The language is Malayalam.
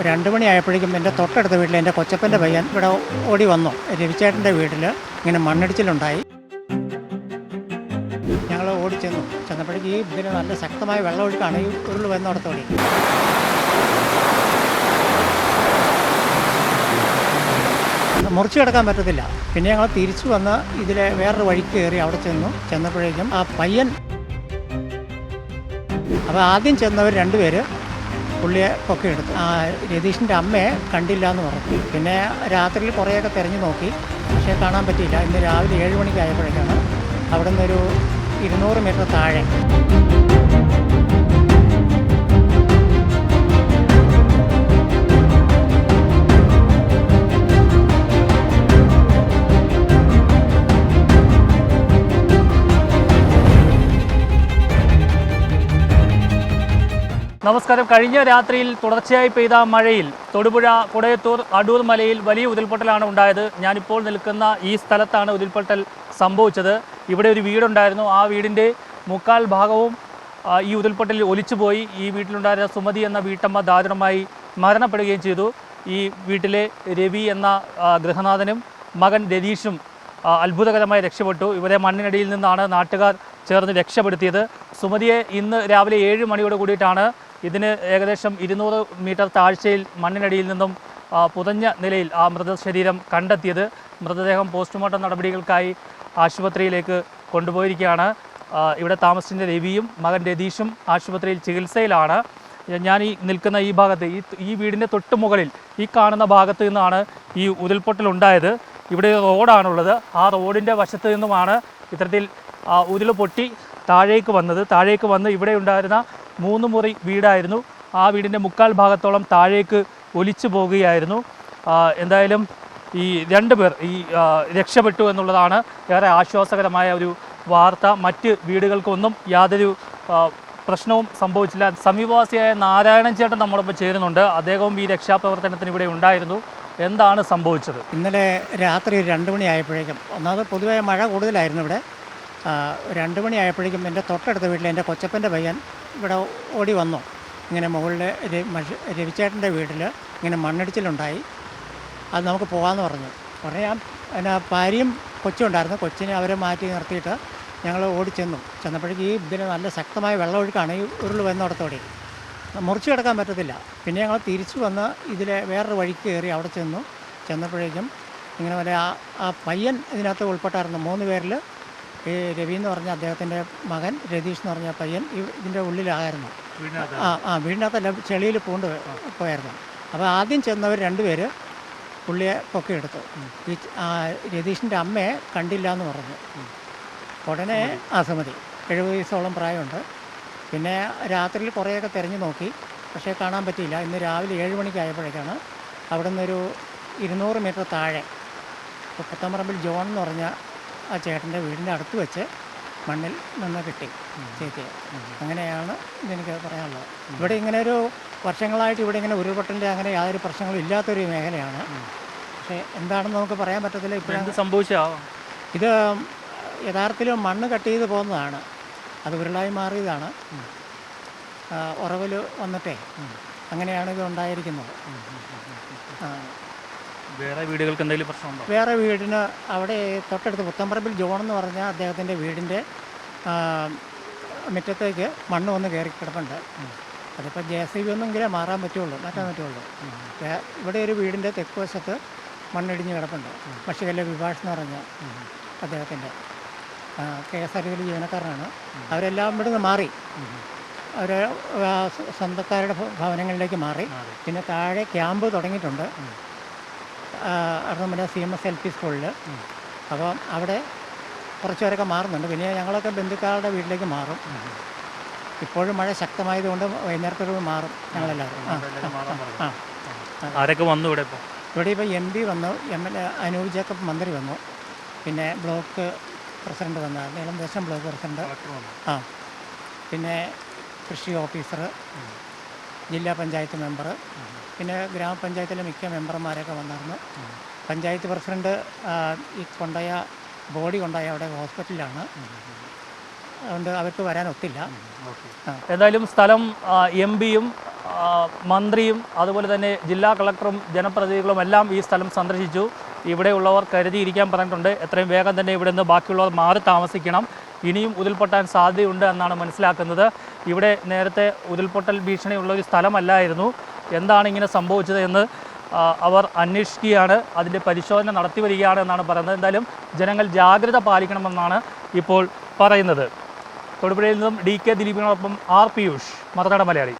2 മണിയായപ്പോഴേക്കും എൻ്റെ തൊട്ടടുത്ത വീട്ടിൽ എൻ്റെ കൊച്ചപ്പൻ്റെ പയ്യൻ ഇവിടെ ഓടി വന്നു. രവിച്ചേട്ടൻ്റെ വീട്ടിൽ ഇങ്ങനെ മണ്ണിടിച്ചിലുണ്ടായി. ഞങ്ങൾ ചെന്നപ്പോഴേക്കും ഈ ഇതിന് നല്ല ശക്തമായ വെള്ളമൊഴുക്കാണ് ഈ ഉരുൾ വന്നിടത്തോടെ. മുറിച്ച് കിടക്കാൻ പറ്റത്തില്ല. പിന്നെ ഞങ്ങൾ തിരിച്ചു വന്ന് ഇതിലെ വേറൊരു വഴിക്ക് കയറി അവിടെ ചെന്നപ്പോഴേക്കും ആ പയ്യൻ, അപ്പോൾ ആദ്യം ചെന്നവർ 2 പേര് പുള്ളിയെ പൊക്കിയെടുത്തു. രതീഷിൻ്റെ അമ്മയെ കണ്ടില്ല എന്ന് പറഞ്ഞു. പിന്നെ രാത്രിയിൽ കുറേയൊക്കെ തിരഞ്ഞു നോക്കി, പക്ഷേ കാണാൻ പറ്റിയില്ല. ഇന്ന് രാവിലെ 7 മണിക്കായപ്പോഴേക്കാണ് അവിടെ നിന്നൊരു 200 മീറ്റർ താഴെ നമസ്കാരം. കഴിഞ്ഞ രാത്രിയിൽ തുടർച്ചയായി പെയ്ത മഴയിൽ തൊടുപുഴ, കൊടയത്തൂർ, അടൂർ മലയിൽ വലിയ ഉരുൾപൊട്ടലാണ് ഉണ്ടായത്. ഞാനിപ്പോൾ നിൽക്കുന്ന ഈ സ്ഥലത്താണ് ഉരുൾപൊട്ടൽ സംഭവിച്ചത്. ഇവിടെ ഒരു വീടുണ്ടായിരുന്നു. ആ വീടിൻ്റെ 3/4 ഭാഗവും ഈ ഉരുൾപൊട്ടലിൽ ഒലിച്ചുപോയി. ഈ വീട്ടിലുണ്ടായിരുന്ന സുമതി എന്ന വീട്ടമ്മ ദാരുണമായി മരണപ്പെടുകയും ചെയ്തു. ഈ വീട്ടിലെ രവി എന്ന ഗൃഹനാഥനും മകൻ രതീഷും അത്ഭുതകരമായി രക്ഷപ്പെട്ടു. ഇവരെ മണ്ണിനടിയിൽ നിന്നാണ് നാട്ടുകാർ ചേർന്ന് രക്ഷപ്പെടുത്തിയത്. സുമതിയെ ഇന്ന് രാവിലെ 7 മണിയോട് കൂടിയിട്ടാണ് ഇതിന് ഏകദേശം 200 മീറ്റർ താഴ്ചയിൽ മണ്ണിനടിയിൽ നിന്നും പുതഞ്ഞ നിലയിൽ ആ മൃതശരീരം കണ്ടെത്തിയത്. മൃതദേഹം പോസ്റ്റ്മോർട്ടം നടപടികൾക്കായി ആശുപത്രിയിലേക്ക് കൊണ്ടുപോയിരിക്കുകയാണ്. ഇവിടെ താമസിക്കുന്ന രവിയും മകൻ രതീഷും ആശുപത്രിയിൽ ചികിത്സയിലാണ്. ഞാൻ ഈ നിൽക്കുന്ന ഈ ഭാഗത്ത് ഈ വീടിൻ്റെ തൊട്ട് മുകളിൽ ഈ കാണുന്ന ഭാഗത്ത് നിന്നാണ് ഈ ഉരുൾപൊട്ടലുണ്ടായത്. ഇവിടെ റോഡാണുള്ളത്. ആ റോഡിൻ്റെ വശത്ത് നിന്നുമാണ് ഇത്തരത്തിൽ ഉരുൾ പൊട്ടി താഴേക്ക് വന്ന് ഇവിടെ ഉണ്ടായിരുന്ന 3 മുറി വീടായിരുന്നു. ആ വീടിൻ്റെ 3/4 ഭാഗത്തോളം താഴേക്ക് ഒലിച്ചു പോകുകയായിരുന്നു. എന്തായാലും ഈ 2 പേർ രക്ഷപ്പെട്ടു എന്നുള്ളതാണ് ഏറെ ആശ്വാസകരമായ ഒരു വാർത്ത. മറ്റ് വീടുകൾക്കൊന്നും യാതൊരു പ്രശ്നവും സംഭവിച്ചില്ല. സമീപവാസിയായ നാരായണൻ ചേട്ടൻ നമ്മോടൊപ്പം ചേരുന്നുണ്ട്. അദ്ദേഹവും ഈ രക്ഷാപ്രവർത്തനത്തിന് ഇവിടെ ഉണ്ടായിരുന്നു. എന്താണ് സംഭവിച്ചത്? ഇന്നലെ രാത്രി 2 മണിയായപ്പോഴേക്കും, ഒന്നാമത് പൊതുവെ മഴ കൂടുതലായിരുന്നു ഇവിടെ. 2 മണിയായപ്പോഴേക്കും എൻ്റെ തൊട്ടടുത്ത വീട്ടിൽ എൻ്റെ കൊച്ചപ്പൻ്റെ പയ്യൻ ഇവിടെ ഓടി വന്നു. ഇങ്ങനെ മുകളിൽ രവിച്ചേട്ടൻ്റെ വീട്ടിൽ ഇങ്ങനെ മണ്ണിടിച്ചിലുണ്ടായി, അത് നമുക്ക് പോകാമെന്ന് പറഞ്ഞു. ഉടനെ ഞാൻ ഭാര്യയും കൊച്ചും ഉണ്ടായിരുന്നു. കൊച്ചിനെ അവരെ മാറ്റി നിർത്തിയിട്ട് ഞങ്ങൾ ചെന്നപ്പോഴേക്കും ഈ ഇതിന് നല്ല ശക്തമായ വെള്ളമൊഴുക്കാണ് ഈ ഉരുൾ വന്നിടത്തോടെ. മുറിച്ച് കിടക്കാൻ പറ്റത്തില്ല. പിന്നെ ഞങ്ങൾ തിരിച്ചു വന്ന് ഇതിലെ വേറൊരു വഴിക്ക് കയറി അവിടെ ചെന്നപ്പോഴേക്കും ഇങ്ങനെ വല്ല ആ പയ്യൻ ഇതിനകത്ത് ഉൾപ്പെട്ടായിരുന്നു. 3 പേരിൽ ഈ രവി എന്ന് പറഞ്ഞ അദ്ദേഹത്തിൻ്റെ മകൻ, രതീഷ് എന്ന് പറഞ്ഞ പയ്യൻ ഇതിൻ്റെ ഉള്ളിലായിരുന്നു. വീടിനകത്തല്ല, ചെളിയിൽ പോയായിരുന്നു. അപ്പോൾ ആദ്യം ചെന്നവർ 2 പേര് പുള്ളിയെ പൊക്കിയെടുത്തു. ഈ രതീഷിൻ്റെ അമ്മയെ കണ്ടില്ല എന്ന് പറഞ്ഞു. ഉടനെ സുമതി 70 വയസ്സോളം പ്രായമുണ്ട്. പിന്നെ രാത്രിയിൽ കുറേയൊക്കെ തിരഞ്ഞു നോക്കി, പക്ഷേ കാണാൻ പറ്റിയില്ല. ഇന്ന് രാവിലെ 7 മണിക്കായപ്പോഴേക്കാണ് അവിടെ നിന്നൊരു 200 മീറ്റർ താഴെ പുത്തമ്പറമ്പിൽ ജോൺ എന്ന് പറഞ്ഞ ആ ചേട്ടൻ്റെ വീടിൻ്റെ അടുത്ത് വെച്ച് മണ്ണിൽ നിന്ന് കിട്ടി ചേച്ചിയെ. അങ്ങനെയാണ് ഇതെനിക്ക് പറയാനുള്ളത്. ഇവിടെ ഇങ്ങനെ ഒരു വർഷങ്ങളായിട്ട് ഇവിടെ ഇങ്ങനെ ഉരുൾപൊട്ടലിൻ്റെ അങ്ങനെ യാതൊരു പ്രശ്നങ്ങളും ഇല്ലാത്തൊരു മേഖലയാണ്. പക്ഷേ എന്താണെന്ന് നമുക്ക് പറയാൻ പറ്റത്തില്ല. ഇപ്പോഴെന്ത് സംഭവിച്ചോ? ഇത് യഥാർത്ഥത്തിൽ മണ്ണ് കട്ട് ചെയ്ത് പോകുന്നതാണ്. അത് ഉരുളായി മാറിയതാണ്. ഉറവിൽ വന്നിട്ടേ അങ്ങനെയാണ് ഇത് ഉണ്ടായിരിക്കുന്നത്. വേറെ വീടുകൾക്ക് എന്തെങ്കിലും പ്രശ്നമുണ്ടോ? വേറെ വീടിന് അവിടെ തൊട്ടടുത്ത് പുത്തമ്പറമ്പിൽ ജോൺ എന്ന് പറഞ്ഞാൽ അദ്ദേഹത്തിൻ്റെ വീടിൻ്റെ മുറ്റത്തേക്ക് മണ്ണ് വന്ന് കയറി കിടപ്പുണ്ട്. അതിപ്പോൾ JCB ഒന്നെങ്കിലും മാറ്റാൻ പറ്റുള്ളൂ. ഇവിടെ ഒരു വീടിൻ്റെ തെക്ക് വശത്ത് മണ്ണിടിഞ്ഞ് കിടപ്പുണ്ട്. പക്ഷികല്ലെ വിഭാഷ് എന്ന് പറഞ്ഞ അദ്ദേഹത്തിൻ്റെ KSRTC ജീവനക്കാരനാണ്. അവരെല്ലാം ഇവിടുന്ന് മാറി, അവർ സ്വന്തക്കാരുടെ ഭവനങ്ങളിലേക്ക് മാറി. പിന്നെ താഴെ ക്യാമ്പ് തുടങ്ങിയിട്ടുണ്ട് അവിടെ നമ്മുടെ CMS LP സ്കൂളിൽ. അപ്പം അവിടെ കുറച്ച് പേരൊക്കെ മാറുന്നുണ്ട്. പിന്നെ ഞങ്ങളൊക്കെ ബന്ധുക്കാരുടെ വീട്ടിലേക്ക് മാറും. ഇപ്പോഴും മഴ ശക്തമായതുകൊണ്ട് വൈകുന്നേരത്തോട് മാറും ഞങ്ങളെല്ലാവരും. ആരൊക്കെ വന്നു ഇവിടെ? ഇപ്പോൾ MP വന്നു, MLA അനൂപ് ജേക്കബ് മന്ത്രി വന്നു, പിന്നെ ബ്ലോക്ക് പ്രസിഡന്റ് വന്നു, നീലംദേശം ബ്ലോക്ക് പ്രസിഡന്റ്, പിന്നെ കൃഷി ഓഫീസർ, ജില്ലാ പഞ്ചായത്ത് മെമ്പർ, പിന്നെ ഗ്രാമപഞ്ചായത്തിലെ മിക്ക മെമ്പർമാരൊക്കെ വന്നിരുന്നു. പഞ്ചായത്ത് പ്രസിഡന്റ് ഈ ബോഡി കൊണ്ടുപോയ അവിടെ ഹോസ്പിറ്റലിലാണ്. അതുകൊണ്ട് അവർക്ക് വരാൻ ഒത്തില്ല. എന്തായാലും സ്ഥലം MP യും മന്ത്രിയും അതുപോലെ തന്നെ ജില്ലാ കളക്ടറും ജനപ്രതിനിധികളും എല്ലാം ഈ സ്ഥലം സന്ദർശിച്ചു. ഇവിടെയുള്ളവർ കരുതിയിരിക്കാൻ പറഞ്ഞിട്ടുണ്ട്. എത്രയും വേഗം തന്നെ ഇവിടെ നിന്ന് ബാക്കിയുള്ളവർ മാറി താമസിക്കണം. ഇനിയും ഉരുൾപൊട്ടാൻ സാധ്യതയുണ്ട് എന്നാണ് മനസ്സിലാക്കുന്നത്. ഇവിടെ നേരത്തെ ഉരുൾപൊട്ടൽ ഭീഷണിയുള്ള ഒരു സ്ഥലമല്ലായിരുന്നു. എന്താണ് ഇങ്ങനെ സംഭവിച്ചത് എന്ന് അവർ അന്വേഷിക്കുകയാണ്. അതിൻ്റെ പരിശോധന നടത്തി വരികയാണ് എന്നാണ് പറയുന്നത്. എന്തായാലും ജനങ്ങൾ ജാഗ്രത പാലിക്കണമെന്നാണ് ഇപ്പോൾ പറയുന്നത്. തൊടുപുഴയിൽ നിന്നും DK ദിലീപിനോടൊപ്പം R. പിയൂഷ്, മറുനാടൻ മലയാളി.